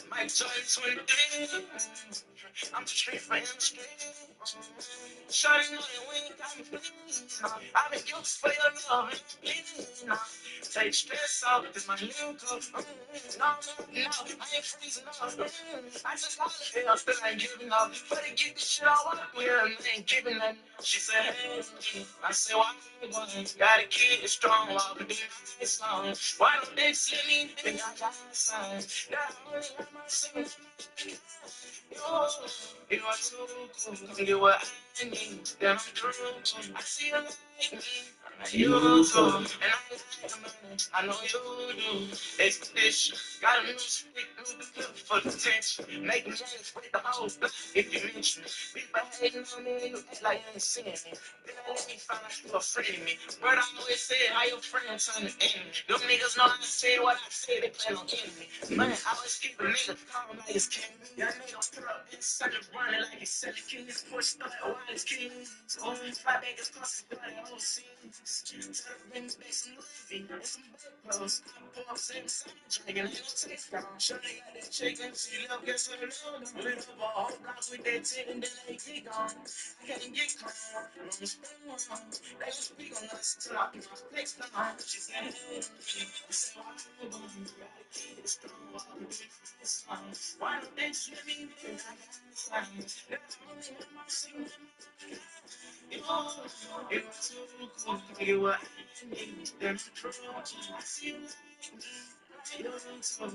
Mike Jordan 23. I'm too straight for industry. Shawty know that we ain't got me please. I've been used for your love and please. Take stress off, this my new cup. No, I ain't freezing up. I just got the hell, still ain't giving up. But to get this shit all up, yeah, I ain't giving up. She said, hey, I said, why gotta keep it strong while we do this song. Why don't they see me? Think I got a sign. That I only have my singing. You are too cool. Come get what I need. Then I'm through. I see you like me. You too. And I know you do. Expedition. Got a new stick, new clip for the tension. Make me names with the whole block if you mention it. People hating on me, you act like you ain't seeing me. Then I let me find out you a friend of me. Word I always said, how your friends turn to enemy. Them niggas know I said what I said, they plan on killing me. Man, I always keep a nigga calm like it's king. Young niggas put up inside of running like it's selling keys. Push start while it's keys. Oh, fly niggas crossing blood and whole scenes. Tell the rings make some movie. And some bedclothes. Pour up same drinking. Ain't no taste down. Shawty got that chicken. She love gets her alone. Lit up a whole block with that tick and then they click on. I can't get calm. They don't speak on us till I get my place down. She said, hey, I said, why you gotta keep it strong while we do this song. Why don't they see me? I got the sign. That's only in my singing. You're too cool. You what I need. Then true. I see you like me. You too.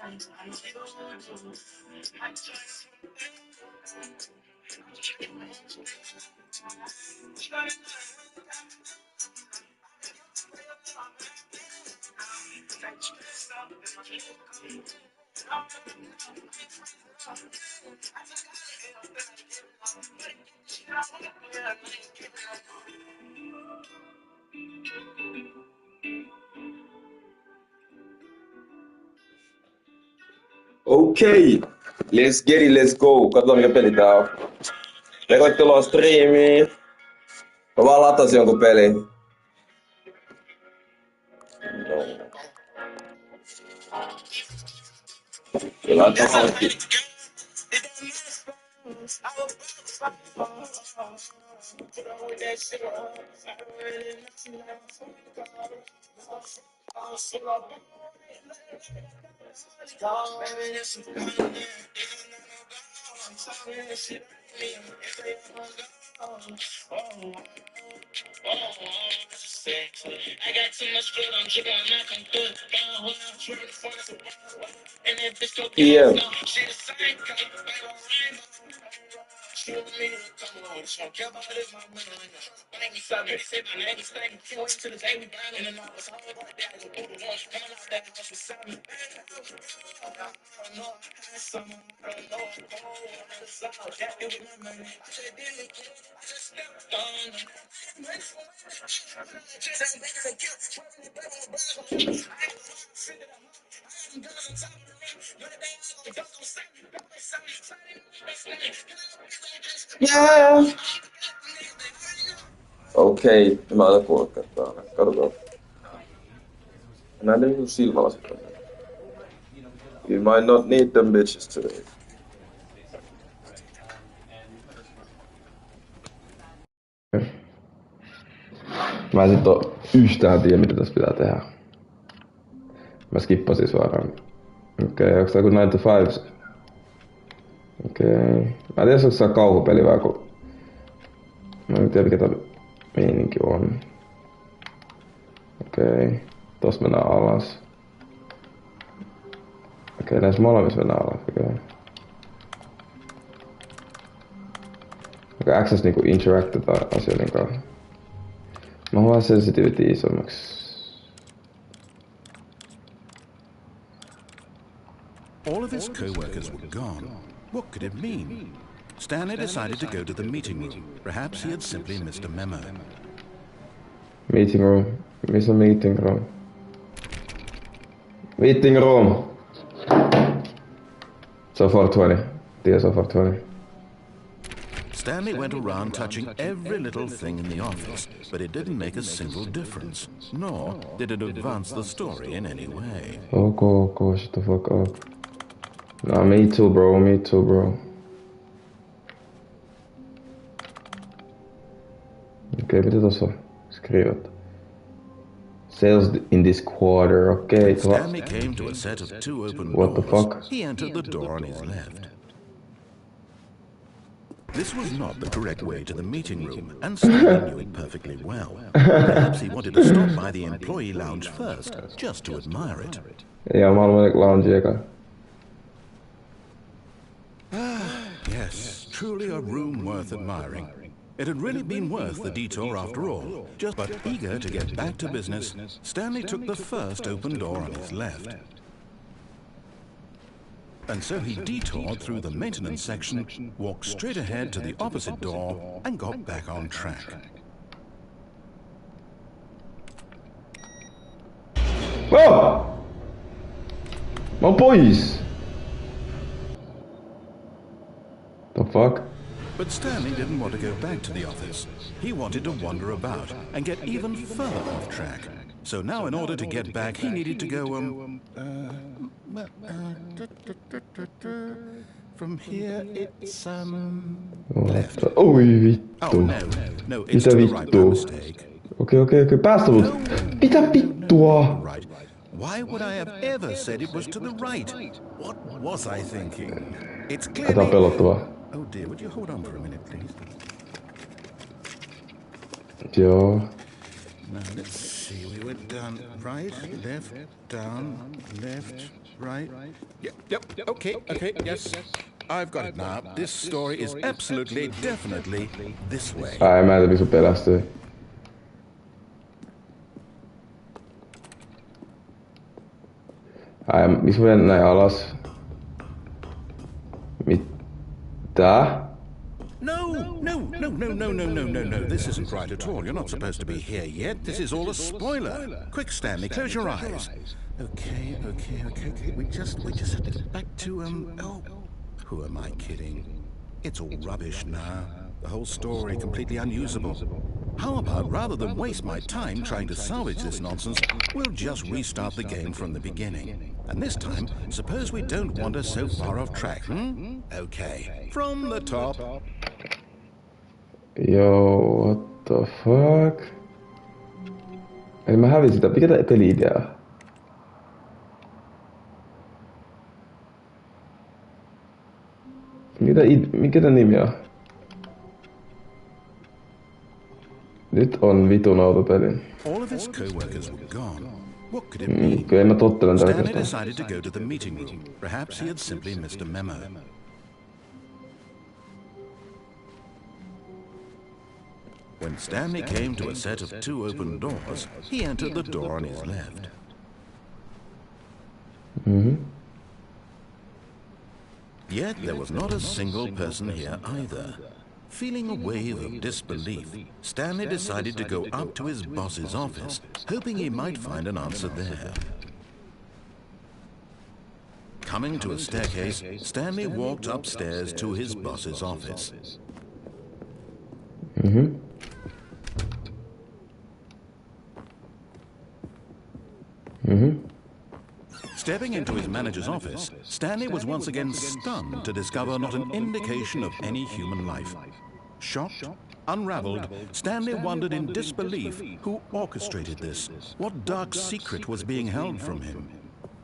And I know you do. I just Okei, let's get it, let's go. Katsotaan mikä peli tää on. Me koittelua striimiin. Mä vaan latasin jonkun peli. No. Kyllä on. I got too much food, I'm dripping, I'm not gonna do it. I'm trying to find some and if it's so good, she the same color, she want me to come on, she don't care about it, my money. Thank you, son. They say my name is thank you. Can't wait till the day we burn. And then I was home like that. I go through the lunch. Coming out that house beside me. I don't know. I had someone. I don't know. I'm cold. I'm the south. That it with my money. I said, didn't it? I just stepped on them. Yeah. Okei, mä otan kuulla katsotaan. Katsotaan. Näin ei silmälasit. You might not need them bitches today. Mä en sit oo yhtään tiedä mitä tässä pitää tehdä. Mä skippasin suoraan. Okei, onks tää joku 9 to 5? Okei. Mä en tiedä onks tää kauhupeli vai kun... Mä en tiedä mikä tää meininki on. Okei. Tossa mennään alas. Okei, näissä molemmissa mennään alas. Okei. Okei, access niinku interactata asioiden kanssa. Mä haluan sensitivity isommaksi. All of his co-workers were gone. What could it mean? Stanley decided to go to the meeting room. Perhaps he had simply missed a memo. Meeting room. Miss a meeting room. Meeting room. So 420. Dear so 420. Stanley went around touching every little thing in the office, but it didn't make a single difference, nor did it advance the story in any way. Okay, shut the fuck up. Nah, me too, bro. Okei, mitä tossa skrivet? Sales in this quarter, okay. When Stanley came to a set of 2 open What the doors, fuck? he entered the door on his left. This was not the correct way to the meeting room, and Stanley knew it perfectly well. Perhaps he wanted to stop by the employee lounge first, just to admire it. Ja mä haluan mennä lounge eka. Yes, truly a room worth admiring. It had really been worth the detour after all. But eager to get back to business, Stanley took the first open door on his left. And so he detoured through the maintenance section, walked straight ahead to the opposite door, and got back on track. Oh! Mä oon pois! The fuck? But Stanley didn't want to go back to the office. He wanted to wander about and get even further off track. So now in order to get back, he needed to go, from here it's, left. Oi vittu. Oh, no, it's to the right, my mistake. Okei, päästä mut. Mitä vittua? Right. Why would I have ever said it was to the right? What was I thinking? It's Tää on clearly... pelottavaa. Oh dear, would you hold on for a minute, please? Joo. Now, let's see. We went down right, left, down, left, right. Yep, okay, yes. I've got it now. This story is absolutely, definitely this way. Ai, mä en tiedä, sun pelästyy. Ai, missä mä menen näin alas? Mitä? No. This isn't right at all. You're not supposed to be here yet. This is all a spoiler. Quick, Stanley, close your eyes. Okay. We just have to get back to, oh, who am I kidding? It's all rubbish now. The whole story completely unusable. How about, rather than waste my time trying to salvage this nonsense, we'll just restart the game from the beginning. And this time, suppose we don't wander so far off track, Okay, from the top. Yo, what the fuck? Eli mä hävisin sitä. Mikä tää peli-idea? Mikä tää nimi on? Nyt on vitun autopeli. All of his co-workers were gone. What could it mean? Kyllä mä tottelen tällä Stanley kertaa. decided to go to the meeting room. Perhaps he had simply missed a memo. When Stanley came to a set of 2 open doors, he entered the door on his left. Yet there was not a single person here either. Feeling a wave of disbelief, Stanley decided to go up to his boss's office, hoping he might find an answer there. Coming to a staircase, Stanley walked upstairs to his boss's office. Stepping into his manager's office, Stanley was once again stunned to discover not an indication of any human life. Shocked, unraveled, Stanley wondered in disbelief who orchestrated this, what dark secret was being held from him.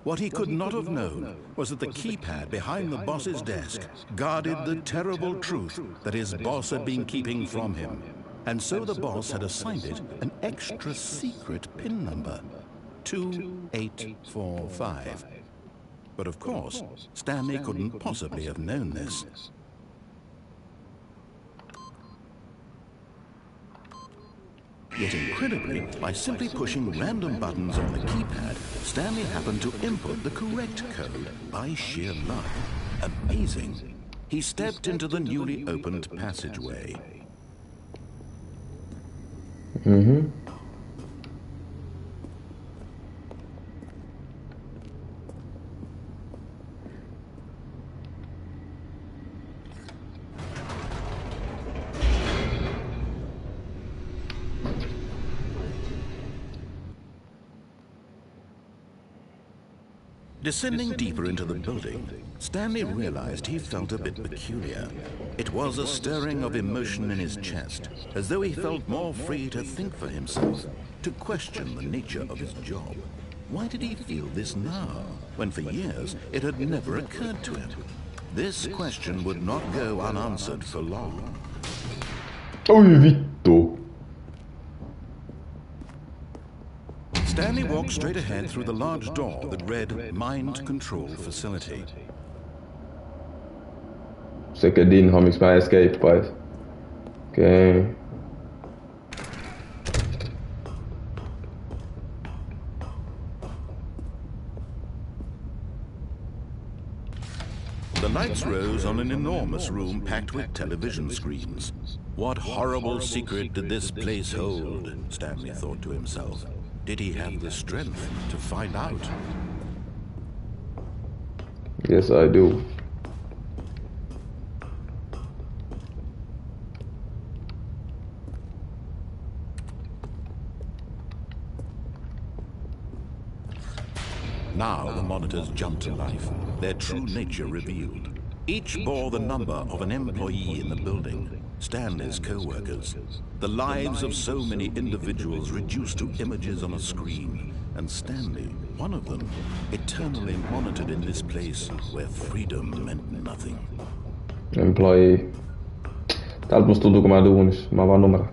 What he could not have known was that the keypad behind the boss's desk guarded the terrible truth that his boss had been keeping from him. And so the boss had assigned it an extra secret PIN number. 2845. But of course, Stanley couldn't possibly have known this. Yet incredibly, by simply pushing random buttons on the keypad, Stanley happened to input the correct code by sheer luck. Amazing. He stepped into the newly opened passageway. Descending deeper into the building, Stanley realized he felt a bit peculiar. It was a stirring of emotion in his chest, as though he felt more free to think for himself, to question the nature of his job. Why did he feel this now, when for years it had never occurred to him? This question would not go unanswered for long. Oi vittu. Stanley walked straight ahead through the large door that read Mind Control Facility. Sekä dinha, miksi mä escapais. Okei. The lights rose on an enormous room packed with television screens. What horrible secret did this place hold? Stanley thought to himself. Did he have the strength to find out? Yes, I do. Now the monitors jumped to life, their true nature revealed. Each bore the number of an employee in the building, Stanley's co-workers. The lives of so many individuals reduced to images on a screen, and Stanley, one of them, eternally monitored in this place where freedom meant nothing. Employee. Täältä musta tuntuu, kun mä duunis. Mä vaan numero.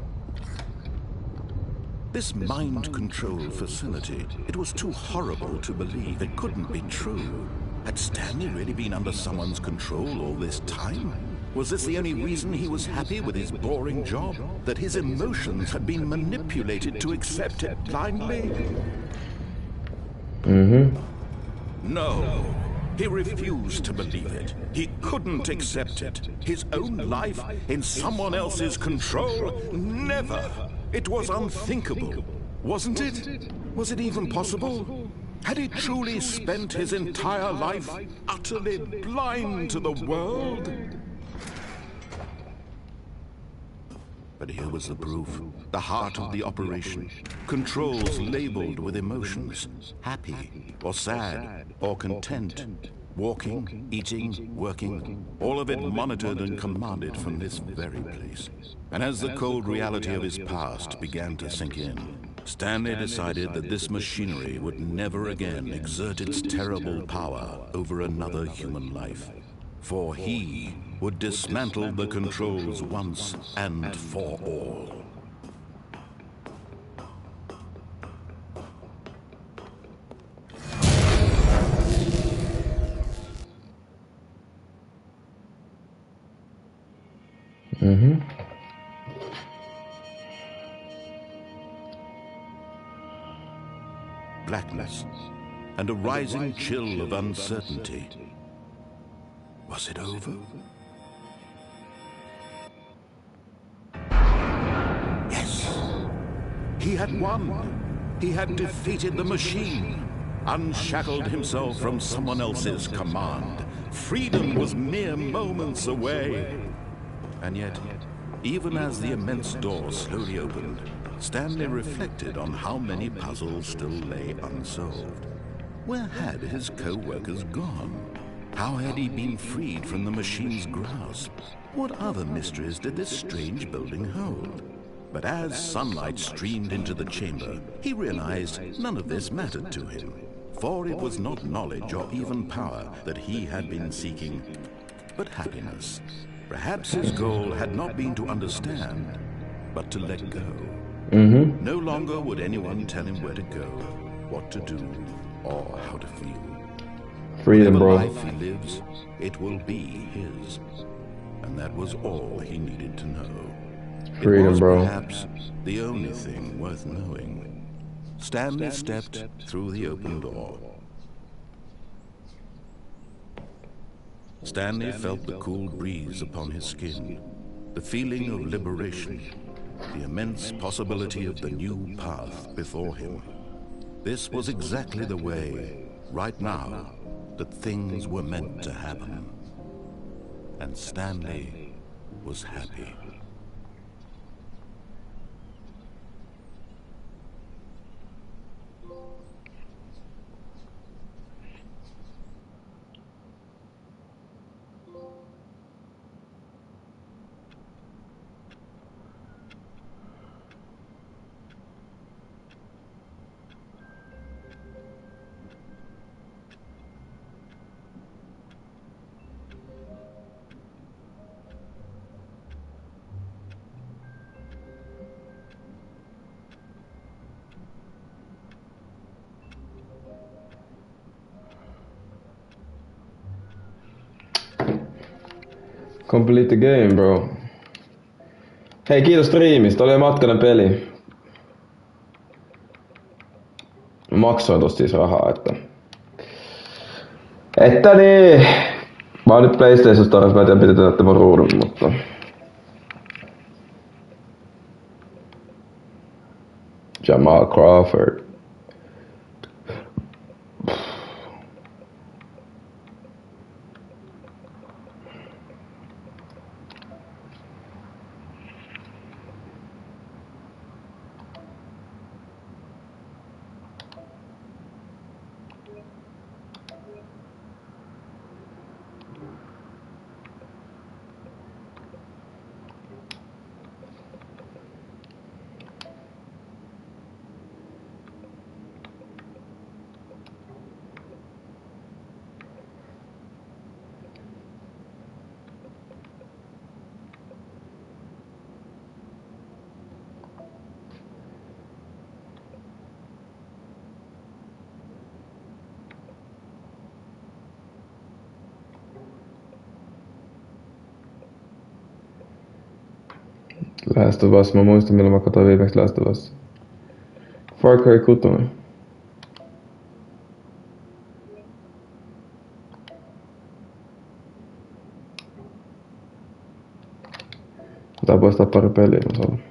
This mind control facility, it was too horrible to believe. It couldn't be true. Had Stanley really been under someone's control all this time? Was this the only reason he was happy with his boring job? That his emotions had been manipulated to accept it blindly? No. He refused to believe it. He couldn't accept it. His own life in someone else's control? Never. It was unthinkable, wasn't it? Was it even possible? Had he truly spent his entire life utterly blind to the world? But here was the proof, the heart of the operation. Controls labeled with emotions, happy or sad or content. Walking, eating, working, all of it monitored and commanded from this very place. And as the cold reality of his past began to sink in, Stanley decided that this machinery would never again exert its terrible power over another human life. For he would dismantle the controls once and for all. Blackness and a rising chill of uncertainty. Was it over? Yes. He had won. He had defeated the machine, unshackled himself from someone else's command. Freedom was mere moments away. And yet, even as the immense door slowly opened, Stanley reflected on how many puzzles still lay unsolved. Where had his co-workers gone? How had he been freed from the machine's grasp? What other mysteries did this strange building hold? But as sunlight streamed into the chamber, he realized none of this mattered to him. For it was not knowledge or even power that he had been seeking, but happiness. Perhaps his goal had not been to understand, but to let go. No longer would anyone tell him where to go, what to do, or how to feel. Freedom, Whatever bro. life he lives, it will be his. And that was all he needed to know. Freedom, it was bro. Perhaps the only thing worth knowing. Stanley stepped through the open door. Stanley felt the cool breeze upon his skin, the feeling of liberation, the immense possibility of the new path before him. This was exactly the way, right now, that things were meant to happen. And Stanley was happy. Complete the game, bro. Hei, kiitos striimistä. Oli matkainen peli. Maksoin tosta siis rahaa, että niin. Mä oon nyt PlayStation Storessa, mä en tiedä miten te mun ruudun, mutta... Jamal Crawford. Last of Us, mä muistan milloin mä katsoin viimeksi Last of Us. Far Cry 6. Tää poistaa pari peliä mun salla.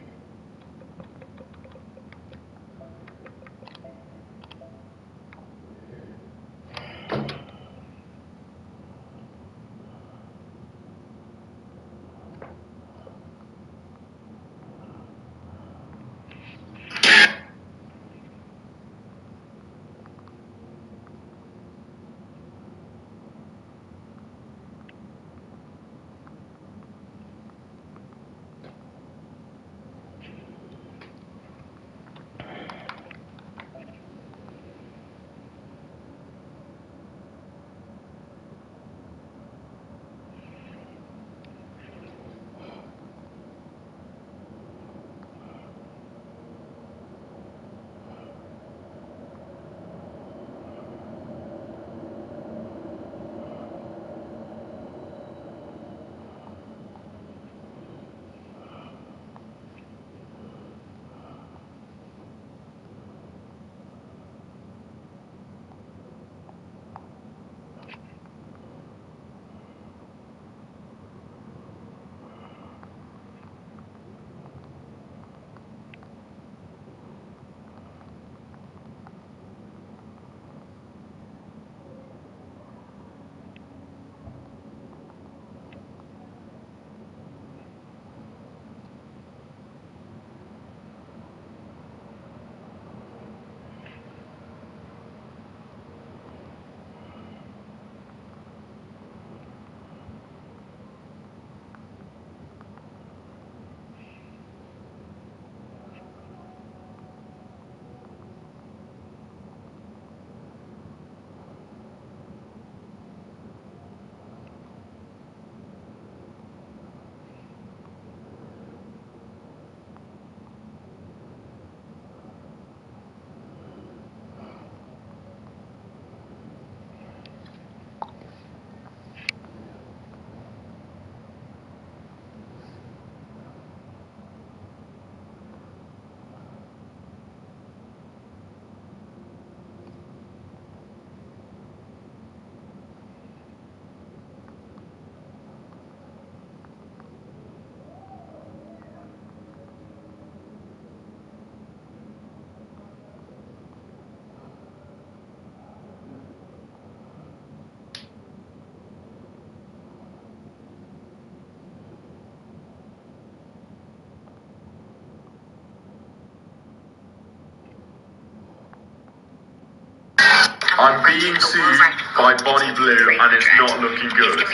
I'm being sued by Bonnie Blue and it's not looking good.